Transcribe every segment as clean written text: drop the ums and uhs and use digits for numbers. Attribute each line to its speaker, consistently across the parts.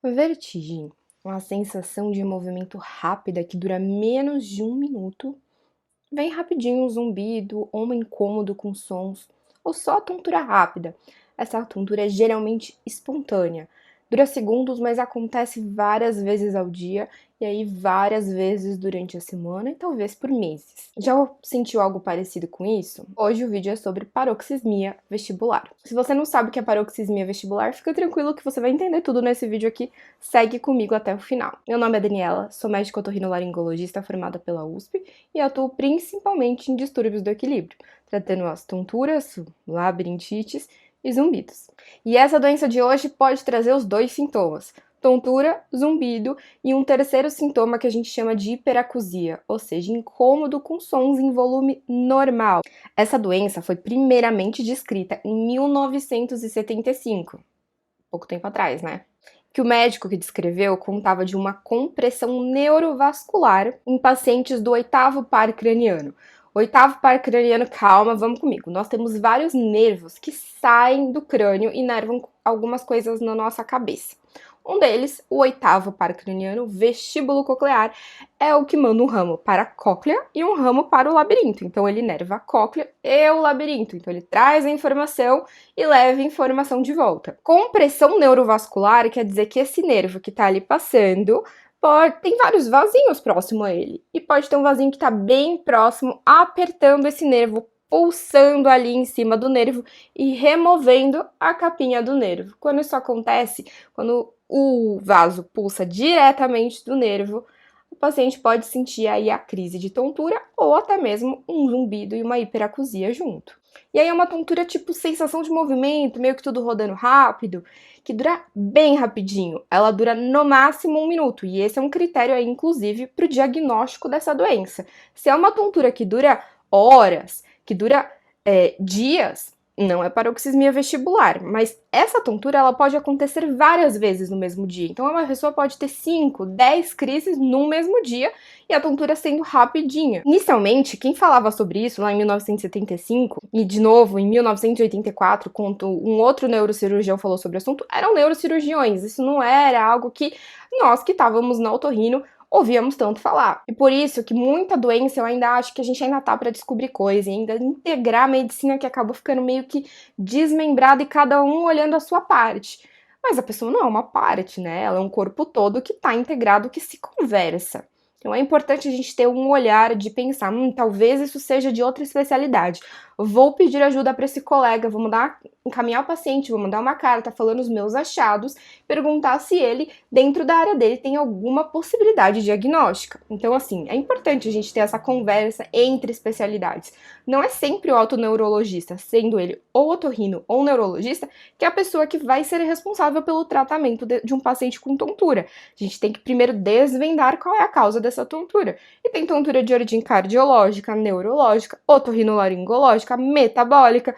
Speaker 1: Vertigem, uma sensação de movimento rápida que dura menos de um minuto. Vem rapidinho um zumbido ou um incômodo com sons, ou só tontura rápida. Essa tontura é geralmente espontânea. Dura segundos, mas acontece várias vezes ao dia e aí várias vezes durante a semana e talvez por meses. Já sentiu algo parecido com isso? Hoje o vídeo é sobre paroxismia vestibular. Se você não sabe o que é paroxismia vestibular, fica tranquilo que você vai entender tudo nesse vídeo aqui. Segue comigo até o final. Meu nome é Daniela, sou médica otorrinolaringologista formada pela USP e atuo principalmente em distúrbios do equilíbrio, tratando as tonturas, labirintite e zumbidos. E essa doença de hoje pode trazer os dois sintomas: tontura, zumbido e um terceiro sintoma que a gente chama de hiperacusia, ou seja, incômodo com sons em volume normal. Essa doença foi primeiramente descrita em 1975, pouco tempo atrás, né? Que o médico que descreveu contava de uma compressão neurovascular em pacientes do oitavo par craniano. Oitavo par craniano, calma, vamos comigo. Nós temos vários nervos que saem do crânio e nervam algumas coisas na nossa cabeça. Um deles, o oitavo par craniano, vestíbulo coclear, é o que manda um ramo para a cóclea e um ramo para o labirinto. Então ele inerva a cóclea e o labirinto. Então ele traz a informação e leva a informação de volta. Compressão neurovascular quer dizer que esse nervo que está ali passando tem vários vasinhos próximo a ele. E pode ter um vasinho que está bem próximo, apertando esse nervo, pulsando ali em cima do nervo e removendo a capinha do nervo. Quando isso acontece, quando o vaso pulsa diretamente do nervo, o paciente pode sentir aí a crise de tontura ou até mesmo um zumbido e uma hiperacusia junto. E aí é uma tontura tipo sensação de movimento, meio que tudo rodando rápido, que dura bem rapidinho. Ela dura no máximo um minuto, e esse é um critério aí, inclusive, para o diagnóstico dessa doença. Se é uma tontura que dura horas, que dura dias, não é paroxismia vestibular, mas essa tontura ela pode acontecer várias vezes no mesmo dia. Então, uma pessoa pode ter 5, 10 crises no mesmo dia e a tontura sendo rapidinha. Inicialmente, quem falava sobre isso lá em 1975 e de novo em 1984, quando um outro neurocirurgião falou sobre o assunto, eram neurocirurgiões. Isso não era algo que nós que estávamos na otorrino ouvíamos tanto falar. E por isso que muita doença eu ainda acho que a gente ainda tá para descobrir coisa e ainda integrar a medicina que acabou ficando meio que desmembrada e cada um olhando a sua parte. Mas a pessoa não é uma parte, né? Ela é um corpo todo que tá integrado, que se conversa. Então é importante a gente ter um olhar de pensar, talvez isso seja de outra especialidade. Vou pedir ajuda para esse colega, vou encaminhar o paciente, vou mandar uma carta falando os meus achados, perguntar se ele, dentro da área dele, tem alguma possibilidade diagnóstica. Então, assim, é importante a gente ter essa conversa entre especialidades. Não é sempre o otoneurologista, sendo ele ou otorrino ou neurologista, que é a pessoa que vai ser responsável pelo tratamento de um paciente com tontura. A gente tem que primeiro desvendar qual é a causa dessa tontura. E tem tontura de origem cardiológica, neurológica, otorrinolaringológica, metabólica.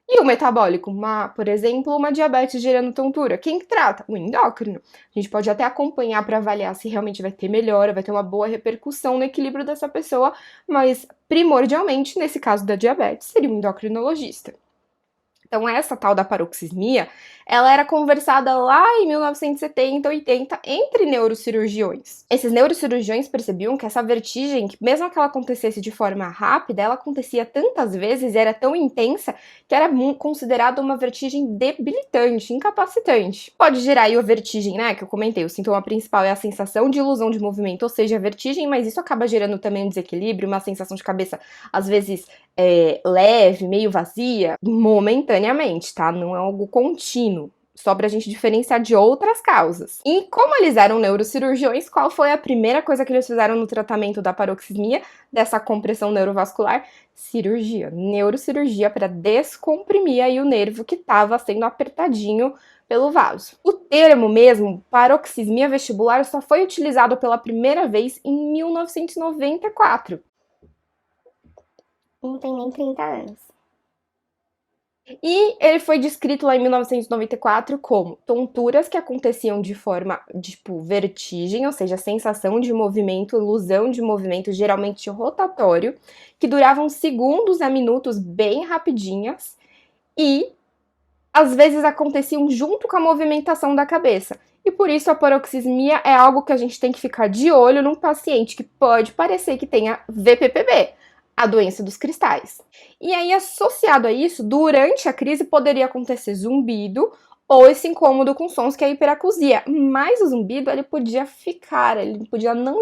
Speaker 1: E o metabólico, por exemplo, uma diabetes gerando tontura. Quem que trata? O endócrino. A gente pode até acompanhar para avaliar se realmente vai ter melhora, vai ter uma boa repercussão no equilíbrio dessa pessoa, mas primordialmente, nesse caso da diabetes, seria o endocrinologista. Então, essa tal da paroxismia, ela era conversada lá em 1970, 80, entre neurocirurgiões. Esses neurocirurgiões percebiam que essa vertigem, mesmo que ela acontecesse de forma rápida, ela acontecia tantas vezes e era tão intensa que era considerada uma vertigem debilitante, incapacitante. Pode gerar aí a vertigem, né, que eu comentei, o sintoma principal é a sensação de ilusão de movimento, ou seja, a vertigem, mas isso acaba gerando também um desequilíbrio, uma sensação de cabeça, às vezes, leve, meio vazia, momentaneamente, tá? Não é algo contínuo. Só pra gente diferenciar de outras causas. E como eles eram neurocirurgiões, qual foi a primeira coisa que eles fizeram no tratamento da paroxismia, dessa compressão neurovascular? Cirurgia, neurocirurgia para descomprimir aí o nervo que estava sendo apertadinho pelo vaso. O termo mesmo, paroxismia vestibular, só foi utilizado pela primeira vez em 1994.
Speaker 2: Não tem nem 30 anos.
Speaker 1: E ele foi descrito lá em 1994 como tonturas que aconteciam de forma, tipo, vertigem, ou seja, sensação de movimento, ilusão de movimento, geralmente rotatório, que duravam segundos a minutos bem rapidinhas e às vezes aconteciam junto com a movimentação da cabeça. E por isso a paroxismia é algo que a gente tem que ficar de olho num paciente que pode parecer que tenha VPPB, a doença dos cristais. E aí, associado a isso, durante a crise poderia acontecer zumbido ou esse incômodo com sons que é a hiperacusia. Mas o zumbido, ele podia ficar, ele podia não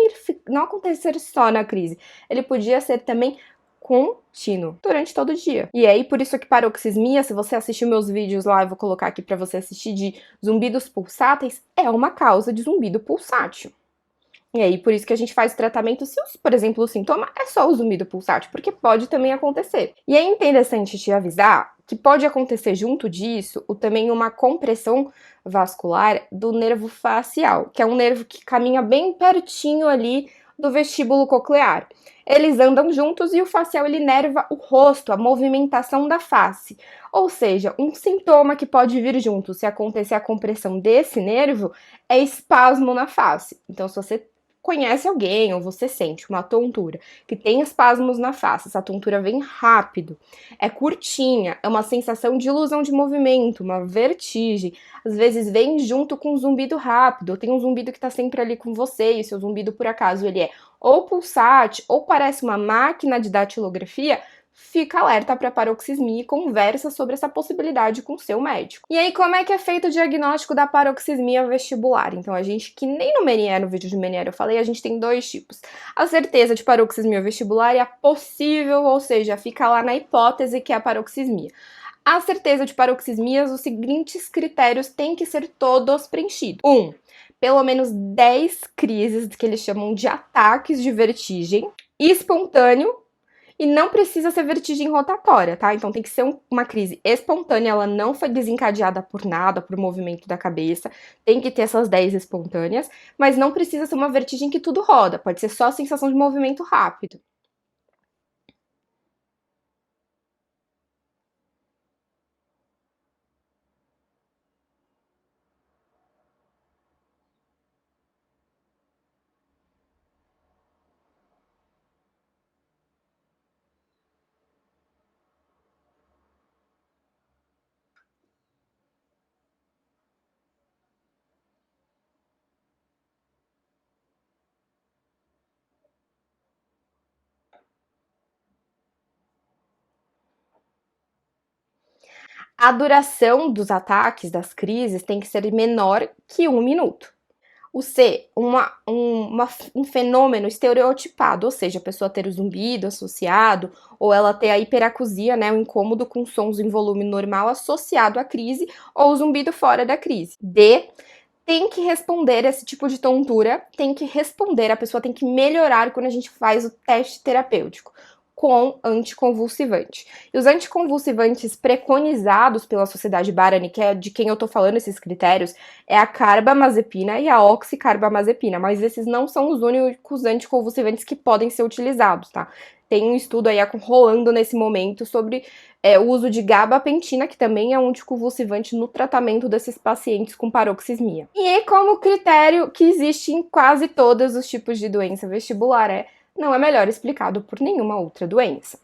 Speaker 1: acontecer só na crise, ele podia ser também contínuo durante todo o dia. E aí, por isso que paroxismia, se você assistir meus vídeos lá, eu vou colocar aqui para você assistir de zumbidos pulsáteis, é uma causa de zumbido pulsátil. E aí, por isso que a gente faz o tratamento se, por exemplo, o sintoma é só o zumbido pulsátil, porque pode também acontecer. E é interessante te avisar que pode acontecer junto disso também uma compressão vascular do nervo facial, que é um nervo que caminha bem pertinho ali do vestíbulo coclear. Eles andam juntos e o facial ele inerva o rosto, a movimentação da face. Ou seja, um sintoma que pode vir junto se acontecer a compressão desse nervo é espasmo na face. Então, se você conhece alguém ou você sente uma tontura que tem espasmos na face, essa tontura vem rápido, é curtinha, é uma sensação de ilusão de movimento, uma vertigem, às vezes vem junto com um zumbido rápido, ou tem um zumbido que tá sempre ali com você, e o seu zumbido por acaso ele é ou pulsate ou parece uma máquina de datilografia, fica alerta para paroxismia e conversa sobre essa possibilidade com o seu médico. E aí, como é que é feito o diagnóstico da paroxismia vestibular? Então, a gente, que nem no Meniere, no vídeo de Meniere eu falei, a gente tem dois tipos. A certeza de paroxismia vestibular e a possível, ou seja, fica lá na hipótese que é a paroxismia. A certeza de paroxismias, os seguintes critérios têm que ser todos preenchidos. 1. Pelo menos 10 crises que eles chamam de ataques de vertigem espontâneo. E não precisa ser vertigem rotatória, tá? Então tem que ser uma crise espontânea, ela não foi desencadeada por nada, por movimento da cabeça. Tem que ter essas 10 espontâneas, mas não precisa ser uma vertigem que tudo roda, pode ser só a sensação de movimento rápido. A duração dos ataques, das crises, tem que ser menor que 1 minuto. O C, um fenômeno estereotipado, ou seja, a pessoa ter o zumbido associado, ou ela ter a hiperacusia, né, o incômodo com sons em volume normal associado à crise, ou o zumbido fora da crise. D, tem que responder esse tipo de tontura, tem que responder, a pessoa tem que melhorar quando a gente faz o teste terapêutico com anticonvulsivante. E os anticonvulsivantes preconizados pela Sociedade Barani, que é de quem eu tô falando esses critérios, é a carbamazepina e a oxicarbamazepina, mas esses não são os únicos anticonvulsivantes que podem ser utilizados, tá? Tem um estudo aí rolando nesse momento sobre o uso de gabapentina, que também é um anticonvulsivante no tratamento desses pacientes com paroxismia. E como critério que existe em quase todos os tipos de doença vestibular não é melhor explicado por nenhuma outra doença.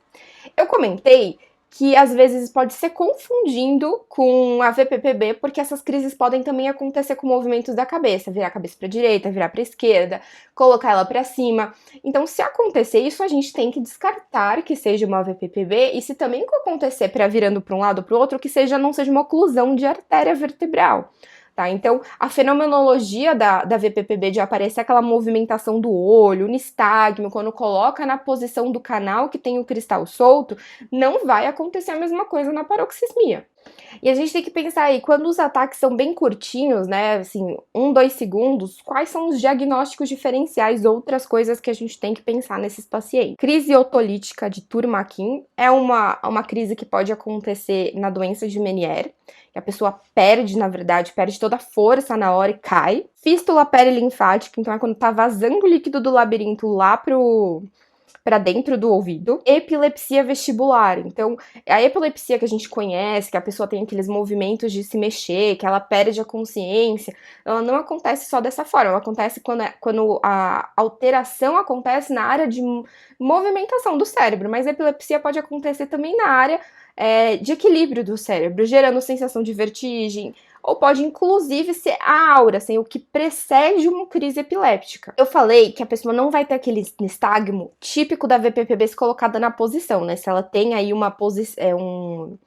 Speaker 1: Eu comentei que às vezes pode ser confundindo com a VPPB, porque essas crises podem também acontecer com movimentos da cabeça, virar a cabeça para a direita, virar para a esquerda, colocar ela para cima. Então, se acontecer isso, a gente tem que descartar que seja uma VPPB, e se também acontecer para virando para um lado ou para o outro, que não seja uma oclusão de artéria vertebral. Tá? Então, a fenomenologia da VPPB de aparecer aquela movimentação do olho, o nistagmo, quando coloca na posição do canal que tem o cristal solto, não vai acontecer a mesma coisa na paroxismia. E a gente tem que pensar aí, quando os ataques são bem curtinhos, né, assim, 2 segundos, quais são os diagnósticos diferenciais, outras coisas que a gente tem que pensar nesses pacientes? Crise otolítica de Turmaquin é uma crise que pode acontecer na doença de Meniere, que a pessoa perde, na verdade, perde toda a força na hora e cai. Fístula perilinfática, então é quando tá vazando o líquido do labirinto lá para dentro do ouvido. Epilepsia vestibular, então a epilepsia que a gente conhece, que a pessoa tem aqueles movimentos de se mexer, que ela perde a consciência, ela não acontece só dessa forma, ela acontece quando a alteração acontece na área de movimentação do cérebro, mas a epilepsia pode acontecer também na área de equilíbrio do cérebro, gerando sensação de vertigem, ou pode inclusive ser a aura, assim, o que precede uma crise epiléptica. Eu falei que a pessoa não vai ter aquele nistagmo típico da VPPB se colocada na posição, né? Se ela tem aí uma posição,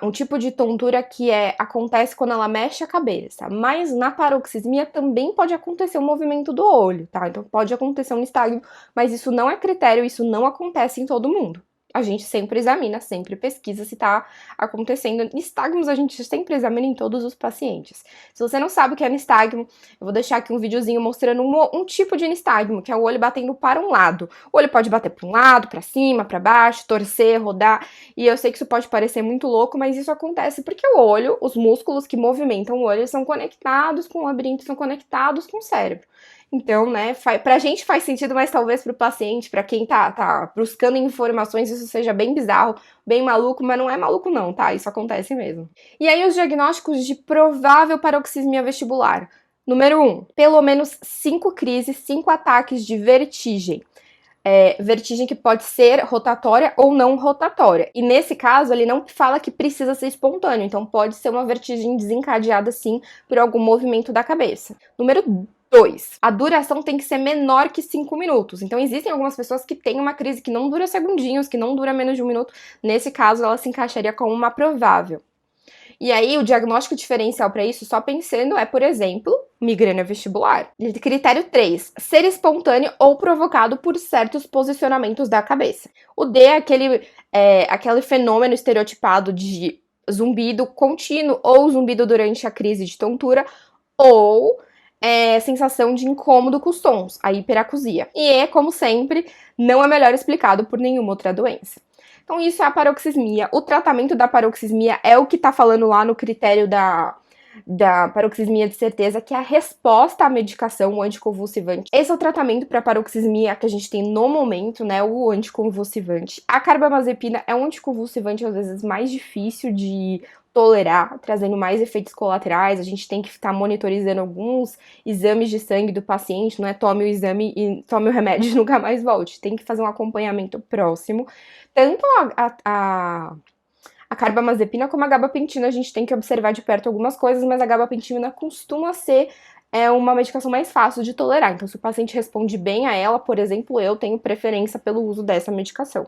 Speaker 1: um tipo de tontura que acontece quando ela mexe a cabeça, mas na paroxismia também pode acontecer o movimento do olho, tá? Então pode acontecer um nistagmo, mas isso não é critério, isso não acontece em todo mundo. A gente sempre examina, sempre pesquisa se tá acontecendo. Nistagmos a gente sempre examina em todos os pacientes. Se você não sabe o que é nistagmo, eu vou deixar aqui um videozinho mostrando um tipo de nistagmo, que é o olho batendo para um lado. O olho pode bater para um lado, para cima, para baixo, torcer, rodar. E eu sei que isso pode parecer muito louco, mas isso acontece porque o olho, os músculos que movimentam o olho são conectados com o labirinto, são conectados com o cérebro. Então, né, pra gente faz sentido, mas talvez pro paciente, pra quem tá buscando informações, isso seja bem bizarro, bem maluco, mas não é maluco não, tá? Isso acontece mesmo. E aí os diagnósticos de provável paroxismia vestibular. Número 1, pelo menos 5 crises, 5 ataques de vertigem. Vertigem que pode ser rotatória ou não rotatória. E nesse caso, ele não fala que precisa ser espontâneo, então pode ser uma vertigem desencadeada, sim, por algum movimento da cabeça. Número 2, a duração tem que ser menor que 5 minutos. Então, existem algumas pessoas que têm uma crise que não dura segundinhos, que não dura menos de 1 minuto. Nesse caso, ela se encaixaria como uma provável. E aí, o diagnóstico diferencial para isso, só pensando, por exemplo, migrânia vestibular. Critério 3, ser espontâneo ou provocado por certos posicionamentos da cabeça. O D é aquele fenômeno estereotipado de zumbido contínuo ou zumbido durante a crise de tontura, ou sensação de incômodo com os sons, a hiperacusia. E como sempre, não é melhor explicado por nenhuma outra doença. Então isso é a paroxismia. O tratamento da paroxismia é o que tá falando lá no critério da paroxismia de certeza, que é a resposta à medicação, o anticonvulsivante. Esse é o tratamento para paroxismia que a gente tem no momento, né, o anticonvulsivante. A carbamazepina é um anticonvulsivante às vezes mais difícil de tolerar, trazendo mais efeitos colaterais. A gente tem que estar monitorizando alguns exames de sangue do paciente, não é tome o exame e tome o remédio e nunca mais volte. Tem que fazer um acompanhamento próximo. Tanto a carbamazepina como a gabapentina, a gente tem que observar de perto algumas coisas, mas a gabapentina costuma ser uma medicação mais fácil de tolerar. Então, se o paciente responde bem a ela, por exemplo, eu tenho preferência pelo uso dessa medicação.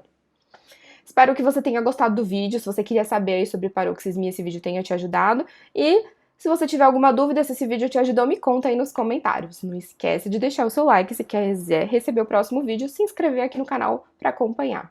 Speaker 1: Espero que você tenha gostado do vídeo. Se você queria saber aí sobre paroxismia, esse vídeo tenha te ajudado. E se você tiver alguma dúvida, se esse vídeo te ajudou, me conta aí nos comentários. Não esquece de deixar o seu like se quiser receber o próximo vídeo, se inscrever aqui no canal para acompanhar.